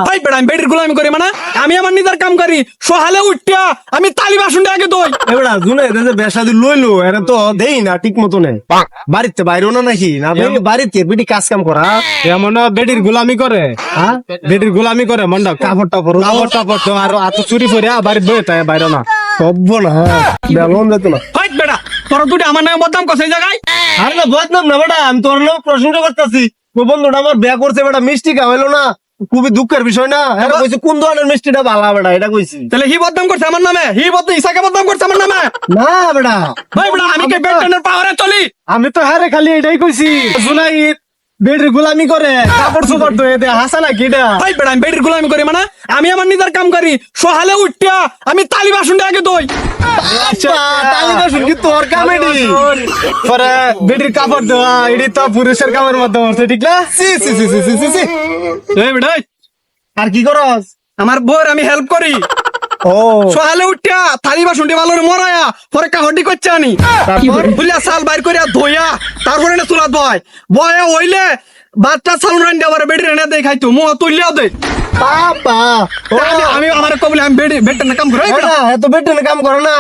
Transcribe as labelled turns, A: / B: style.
A: ভাই বেড়া আমি বেটির গোলামি করি মানে আমি আমার নিজের কাম করি সহালে উঠিয়া আমি তালি বাসন আগে দই
B: এবারে জুনে যে বেসাদি লইলো এরা তো দেই না ঠিক মতো নেই বাড়িতে বাইরেও না নাকি না বাড়িতে বেটি কাজ কাম করা
C: এমন বেটির গোলামি করে
B: হ্যাঁ
C: বেটির গোলামি করে মন্ডা
B: কাপড় টাপড়
C: কাপড় তো আর এত চুরি করে বাড়িতে বয়ে তাই বাইরে না
B: সব না বেলন যেত না
A: ভাই বেড়া তোর দুটি আমার নামে বদনাম করছে এই জায়গায়
B: আরে না বদনাম না বেটা আমি তোর নাম প্রশংসা করতেছি ও বন্ধুটা আমার বিয়া করছে বেটা মিষ্টি খাওয়াইলো না খুবই দুঃখের বিষয় না এটা কইছে কোন ধরনের মিষ্টিটা ভালো বেটা এটা কইছি
A: তাহলে হি বদনাম করছে আমার নামে হি বদনাম ইসাকে বদনাম করছে আমার নামে
B: না বেটা
A: ভাই বেড়া আমি কে বেটনের পাওয়ারে চলি
C: আমি তো হারে খালি এটাই কইছি জুনাই বেটির গোলামি করে কাপড় চোপড় তো এতে হাসা নাকি এটা
A: ভাই বেড়া আমি বেটির গোলামি করি মানে আমি আমার নিজের কাম করি সহালে উঠিয়া আমি তালি বাসন আগে দই
B: আচ্ছা তাহলে তো শুনকি তোর কামেডি
C: পরে বেটির কাপড় দেওয়া এটি তো পুরুষের কামের মধ্যে পড়ছে ঠিক না
B: সি সি সি সি সি সি
A: এই বেড়া
B: আর কি করস
A: আমার বউর আমি হেল্প করি
B: ও
A: সহালে উঠিয়া থালি বাসনটি ভালো করে মরায়া পরে কাহটি করছে আনি
B: তারপর?
A: বুঝলা সাল বাইর করিয়া ধইয়া তারপরে না চুলা বয় বয়া হইলে বাচ্চা সালুন রান্না আবার বেটি রান্না দেয় খাইতো মুহ তুললেও দেয়
B: বাবা ও
A: আমি আমার কবলে আমি বেটি বেটে কাম করে
B: এত বেটে কাম করে না